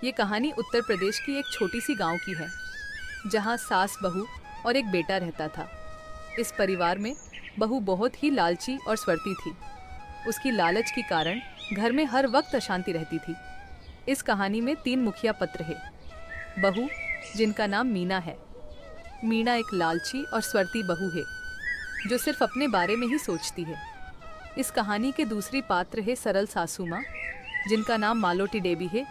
ये कहानी उत्तर प्रदेश की एक छोटी सी गांव की है, जहां सास, बहू और एक बेटा रहता था। इस परिवार में बहू बहुत ही लालची और स्वार्थी थी। उसकी लालच के कारण घर में हर वक्त अशांति रहती थी। इस कहानी में 3 मुखिया पत्र है। बहू, जिनका नाम मीना है। मीना एक लालची और स्वार्थी बहू है, जो सिर्फ अपने बारे में ही सोचती है। इस कहानी के दूसरी पात्र है सरल सासू माँ, जिनका नाम मालोती देवी है।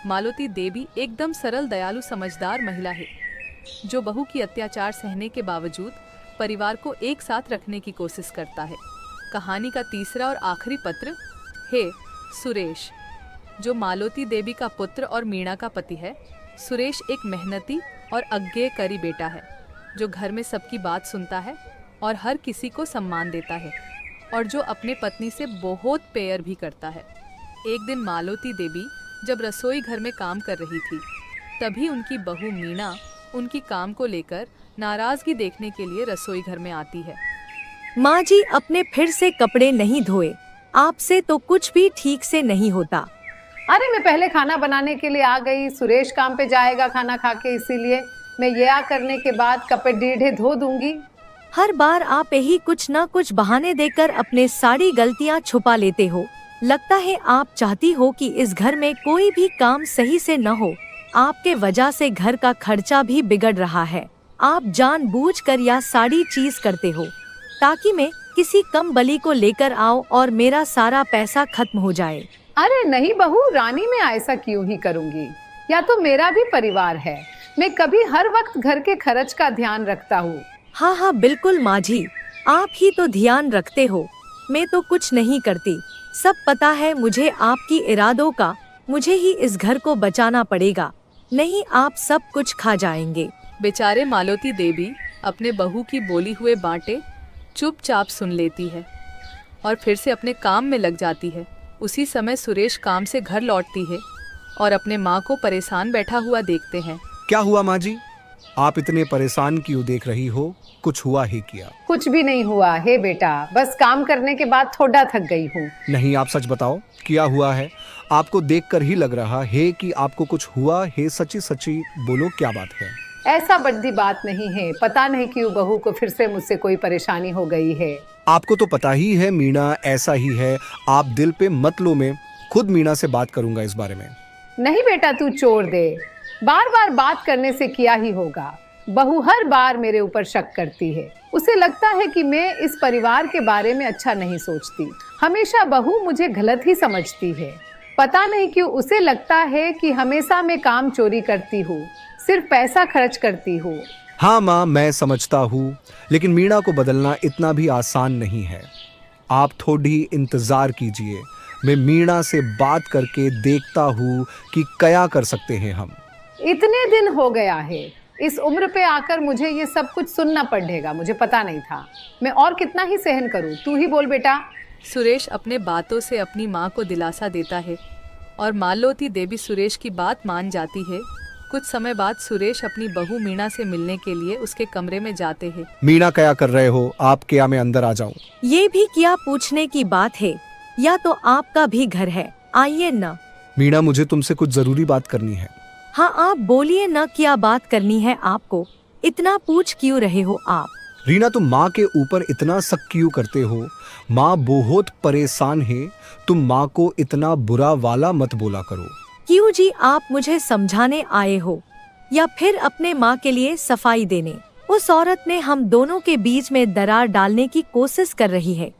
मालोती देवी एकदम सरल, दयालु, समझदार महिला है, जो बहू की अत्याचार सहने के बावजूद परिवार को एक साथ रखने की कोशिश करता है। कहानी का तीसरा और आखिरी पत्र है सुरेश, जो मालोती देवी का पुत्र और मीणा का पति है। सुरेश एक मेहनती और आज्ञाकारी बेटा है, जो घर में सबकी बात सुनता है और हर किसी को सम्मान देता है, और जो अपने पत्नी से बहुत प्यार भी करता है। एक दिन मालोती देवी जब रसोई घर में काम कर रही थी, तभी उनकी बहू मीणा उनकी काम को लेकर नाराजगी देखने के लिए रसोई घर में आती है। माँ जी, अपने फिर से कपड़े नहीं धोए, आपसे तो कुछ भी ठीक से नहीं होता। अरे मैं पहले खाना बनाने के लिए आ गई, सुरेश काम पे जाएगा खाना खा के, इसीलिए मैं ये करने के बाद कपड़े ढीढ़े धो दूंगी। हर बार आप यही कुछ न कुछ बहाने देकर अपने सारी गलतियाँ छुपा लेते हो। लगता है आप चाहती हो कि इस घर में कोई भी काम सही से न हो। आपके वजह से घर का खर्चा भी बिगड़ रहा है। आप जानबूझकर यह सारी चीज करते हो ताकि मैं किसी कम बली को लेकर आओ और मेरा सारा पैसा खत्म हो जाए। अरे नहीं बहू रानी, मैं ऐसा क्यों ही करूँगी। या तो मेरा भी परिवार है, मैं कभी हर वक्त घर के खर्च का ध्यान रखता हूँ। हाँ हाँ बिल्कुल माँ जी, आप ही तो ध्यान रखते हो, मैं तो कुछ नहीं करती। सब पता है मुझे आपकी इरादों का। मुझे ही इस घर को बचाना पड़ेगा, नहीं आप सब कुछ खा जाएंगे। बेचारे मालोती देवी अपने बहू की बोली हुए बातें चुपचाप सुन लेती है और फिर से अपने काम में लग जाती है। उसी समय सुरेश काम से घर लौटती है और अपने माँ को परेशान बैठा हुआ देखते हैं। क्या हुआ माँ जी, आप इतने परेशान क्यों देख रही हो? कुछ हुआ ही क्या? कुछ भी नहीं हुआ है बेटा, बस काम करने के बाद थोड़ा थक गई हूँ। नहीं, आप सच बताओ, क्या हुआ है? आपको देखकर ही लग रहा है कि आपको कुछ हुआ है। सच्ची सच्ची बोलो, क्या बात है? ऐसा बड़ी बात नहीं है, पता नहीं क्यों बहू को फिर से मुझसे कोई परेशानी हो गई है। आपको तो पता ही है मीणा ऐसा ही है। आप दिल पे मत लो, मैं खुद मीणा से बात करूंगा इस बारे में। नहीं बेटा, तू छोड़ दे, बार बार बात करने से क्या ही होगा। बहू हर बार मेरे ऊपर शक करती है। उसे लगता है कि मैं इस परिवार के बारे में अच्छा नहीं सोचती। हमेशा बहू मुझे गलत ही समझती है। पता नहीं क्यों उसे लगता है कि हमेशा मैं काम चोरी करती हूँ, सिर्फ पैसा खर्च करती हूँ। हाँ माँ, मैं समझता हूँ, लेकिन मीणा को बदलना इतना भी आसान नहीं है। आप थोड़ी इंतजार कीजिए, मैं मीणा से बात करके देखता हूँ कि क्या कर सकते हैं हम। इतने दिन हो गया है, इस उम्र पे आकर मुझे ये सब कुछ सुनना पड़ेगा। मुझे पता नहीं था, मैं और कितना ही सहन करूँ। तू ही बोल बेटा। सुरेश अपने बातों से अपनी माँ को दिलासा देता है और मालोती देवी सुरेश की बात मान जाती है। कुछ समय बाद सुरेश अपनी बहू मीणा से मिलने के लिए उसके कमरे में जाते हैं। मीणा, क्या कर रहे हो आप? क्या मैं अंदर आ जाऊं? ये भी क्या पूछने की बात है, या तो आपका भी घर है, आइए न। मीणा, मुझे तुमसे कुछ जरूरी बात करनी है। हाँ आप बोलिए न, क्या बात करनी है आपको? इतना पूछ क्यों रहे हो आप? रीना, तुम माँ के ऊपर इतना शक क्यों करते हो? माँ बहुत परेशान है, तुम माँ को इतना बुरा वाला मत बोला करो। क्यों जी, आप मुझे समझाने आए हो या फिर अपने माँ के लिए सफाई देने? उस औरत ने हम दोनों के बीच में दरार डालने की कोशिश कर रही है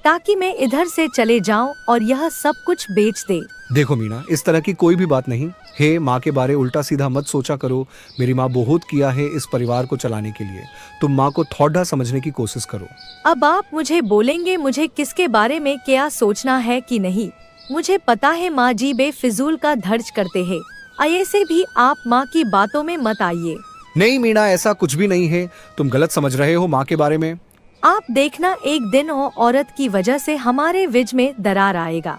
ताकि मैं इधर से चले जाऊं और यह सब कुछ बेच दे। देखो मीणा, इस तरह की कोई भी बात नहीं है। माँ के बारे उल्टा सीधा मत सोचा करो। मेरी माँ बहुत किया है इस परिवार को चलाने के लिए। तुम माँ को थोड़ा समझने की कोशिश करो। अब आप मुझे बोलेंगे मुझे किसके बारे में क्या सोचना है कि नहीं? मुझे पता है माँ जी बेफिजूल का धर्ज करते हैं। ऐसे भी आप माँ की बातों में मत आइए। नहीं मीणा, ऐसा कुछ भी नहीं है। तुम गलत समझ रहे हो माँ के बारे में। आप देखना, एक दिन वो औरत की वजह से हमारे विज में दरार आएगा,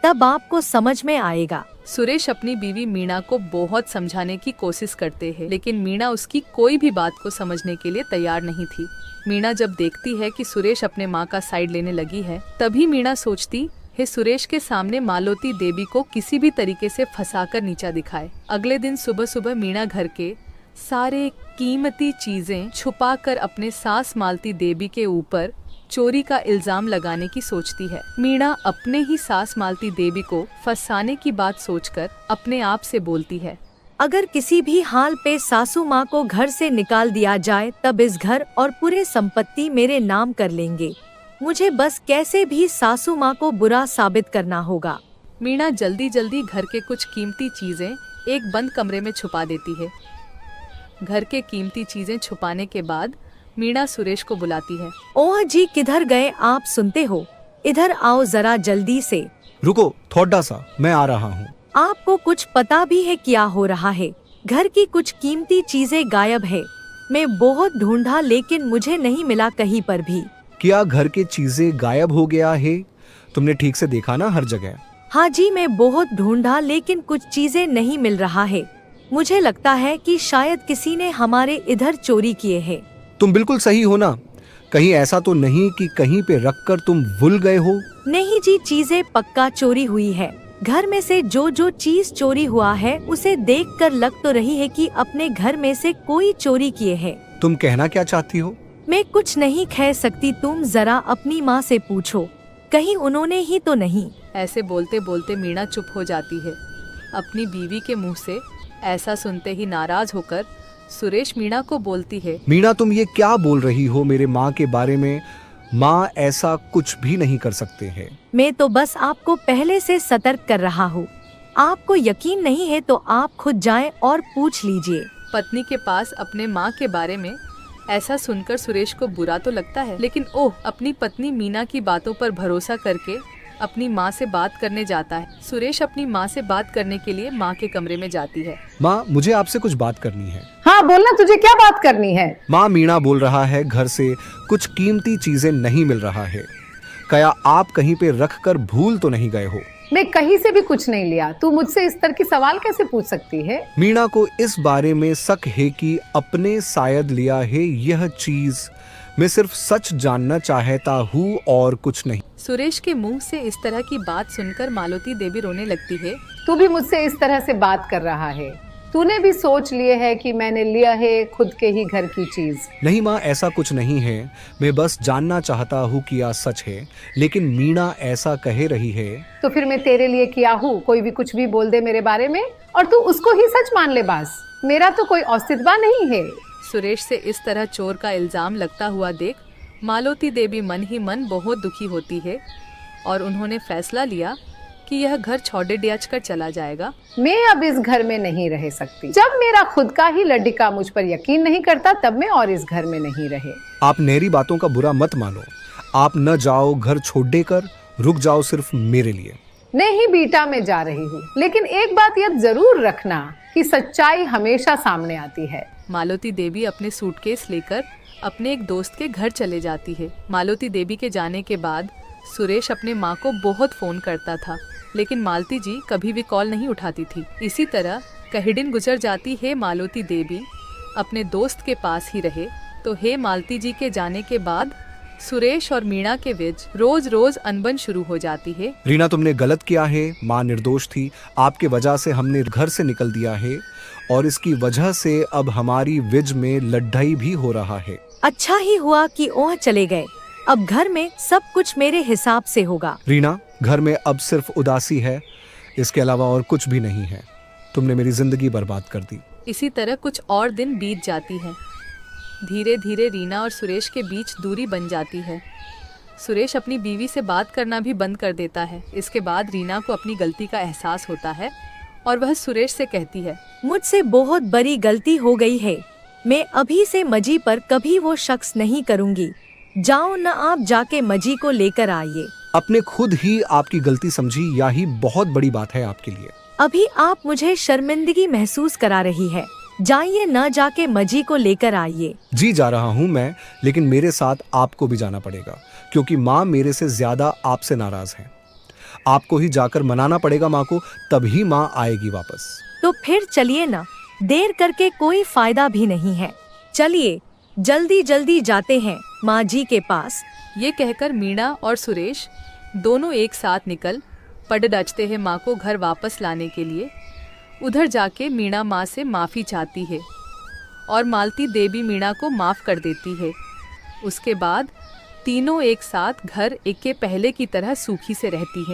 तब आपको समझ में आएगा। सुरेश अपनी बीवी मीणा को बहुत समझाने की कोशिश करते हैं, लेकिन मीणा उसकी कोई भी बात को समझने के लिए तैयार नहीं थी। मीणा जब देखती है कि सुरेश अपने माँ का साइड लेने लगी है, तभी मीणा सोचती हे सुरेश के सामने मालती देवी को किसी भी तरीके से फंसाकर नीचा दिखाए। अगले दिन सुबह सुबह मीणा घर के सारे कीमती चीजें छुपाकर अपने सास मालती देवी के ऊपर चोरी का इल्जाम लगाने की सोचती है। मीणा अपने ही सास मालती देवी को फंसाने की बात सोचकर अपने आप से बोलती है, अगर किसी भी हाल पे सासू माँ को घर से निकाल दिया जाए तब इस घर और पूरे संपत्ति मेरे नाम कर लेंगे। मुझे बस कैसे भी सासू माँ को बुरा साबित करना होगा। मीणा जल्दी जल्दी घर के कुछ कीमती चीजें एक बंद कमरे में छुपा देती है। घर के कीमती चीजें छुपाने के बाद मीणा सुरेश को बुलाती है। ओह जी, किधर गए आप? सुनते हो, इधर आओ जरा जल्दी से। रुको थोड़ा सा, मैं आ रहा हूँ। आपको कुछ पता भी है क्या हो रहा है? घर की कुछ कीमती चीजें गायब है। मैं बहुत ढूंढा लेकिन मुझे नहीं मिला कहीं पर भी। क्या घर के चीजें गायब हो गया है? तुमने ठीक से देखा ना हर जगह? हाँ जी, मैं बहुत ढूंढा लेकिन कुछ चीजें नहीं मिल रहा है। मुझे लगता है कि शायद किसी ने हमारे इधर चोरी किए हैं। तुम बिल्कुल सही हो ना? कहीं ऐसा तो नहीं कि कहीं पे रखकर तुम भूल गए हो? नहीं जी, चीजें पक्का चोरी हुई है। घर में से जो चीज चोरी हुआ है उसे देखकर लग तो रही है कि अपने घर में से कोई चोरी किए है। तुम कहना क्या चाहती हो? मैं कुछ नहीं कह सकती, तुम जरा अपनी माँ से पूछो, कहीं उन्होंने ही तो नहीं। ऐसे बोलते बोलते मीणा चुप हो जाती है। अपनी बीवी के मुंह से ऐसा सुनते ही नाराज होकर सुरेश मीणा को बोलती है, मीणा तुम ये क्या बोल रही हो मेरे माँ के बारे में? माँ ऐसा कुछ भी नहीं कर सकते हैं। मैं तो बस आपको पहले से सतर्क कर रहा हूँ। आपको यकीन नहीं है तो आप खुद जाएं और पूछ लीजिए। पत्नी के पास अपने माँ के बारे में ऐसा सुनकर सुरेश को बुरा तो लगता है, लेकिन ओह, अपनी पत्नी मीणा की बातों पर भरोसा करके अपनी माँ से बात करने जाता है। सुरेश अपनी माँ से बात करने के लिए माँ के कमरे में जाती है। माँ, मुझे आपसे कुछ बात करनी है। हाँ बोलना, तुझे क्या बात करनी है? माँ, मीणा बोल रहा है घर से कुछ कीमती चीजें नहीं मिल रहा है। क्या आप कहीं पे रख कर भूल तो नहीं गए हो? मैं कहीं से भी कुछ नहीं लिया। तू मुझसे इस तरह की सवाल कैसे पूछ सकती है? मीणा को इस बारे में शक है कि अपने शायद लिया है यह चीज। मैं सिर्फ सच जानना चाहता हूँ और कुछ नहीं। सुरेश के मुंह से इस तरह की बात सुनकर मालती देवी रोने लगती है। तू भी मुझसे इस तरह से बात कर रहा है? तूने भी सोच लिए है कि मैंने लिया है खुद के ही घर की चीज? नहीं माँ, ऐसा कुछ नहीं है। मैं बस जानना चाहता हूँ कि यह सच है, लेकिन मीणा ऐसा कह रही है। तो फिर मैं तेरे लिए किया हूँ? कोई भी कुछ भी बोल दे मेरे बारे में और तू उसको ही सच मान ले बस। मेरा तो कोई औस्तित्व नहीं है। सुरेश से इस तरह चोर का इल्जाम लगता हुआ देख मालती देवी मन ही मन बहुत दुखी होती है और उन्होंने फैसला लिया कि यह घर छोड़े डियाच कर चला जाएगा। मैं अब इस घर में नहीं रह सकती। जब मेरा खुद का ही लड़का मुझ पर यकीन नहीं करता तब मैं और इस घर में नहीं रहे। आप मेरी बातों का बुरा मत मानो। आप न जाओ घर छोड़ देकर, रुक जाओ सिर्फ मेरे लिए। नहीं बेटा, मैं जा रही हूँ, लेकिन एक बात याद जरूर रखना कि सच्चाई हमेशा सामने आती है। मालती देवी अपने सूटकेस लेकर अपने एक दोस्त के घर चले जाती है। मालती देवी के जाने के बाद सुरेश अपने माँ को बहुत फोन करता था, लेकिन मालती जी कभी भी कॉल नहीं उठाती थी। इसी तरह कई दिन गुजर जाती है। मालती देवी अपने दोस्त के पास ही रहे तो हे मालती जी के जाने के बाद सुरेश और मीणा के बीच रोज रोज अनबन शुरू हो जाती है। रीना, तुमने गलत किया है। माँ निर्दोष थी। आपके वजह से हमने घर से निकल दिया है और इसकी वजह से अब हमारी विज में लड़ाई भी हो रहा है। अच्छा ही हुआ कि वह चले गए। अब घर में सब कुछ मेरे हिसाब से होगा। रीना, घर में अब सिर्फ उदासी है, इसके अलावा और कुछ भी नहीं है। तुमने मेरी जिंदगी बर्बाद कर दी। इसी तरह कुछ और दिन बीत जाती है। धीरे धीरे रीना और सुरेश के बीच दूरी बन जाती है। सुरेश अपनी बीवी से बात करना भी बंद कर देता है। इसके बाद रीना को अपनी गलती का एहसास होता है और वह सुरेश से कहती है, मुझसे बहुत बड़ी गलती हो गई है। मैं अभी से मजी पर कभी वो शख्स नहीं करूँगी। जाओ न, आप जाके मजी को लेकर आइए। अपने खुद ही आपकी गलती समझी, यही बहुत बड़ी बात है आपके लिए। अभी आप मुझे शर्मिंदगी महसूस करा रही है। जाइए, न जाके मजी को लेकर आइए। जी जा रहा हूँ मैं, लेकिन मेरे साथ आपको भी जाना पड़ेगा क्योंकि माँ मेरे से ज्यादा आपसे नाराज है। आपको ही जाकर मनाना पड़ेगा माँ को, तभी माँ आएगी वापस। तो फिर चलिए ना, देर करके कोई फायदा भी नहीं है। चलिए जल्दी जल्दी जाते हैं माँ जी के पास। ये कहकर मीणा और सुरेश दोनों एक साथ निकल पड़ डचते हैं माँ को घर वापस लाने के लिए। उधर जाके मीणा माँ से माफ़ी चाहती है और मालती देवी मीणा को माफ़ कर देती है। उसके बाद तीनों एक साथ घर एक के पहले की तरह सूखी से रहती है।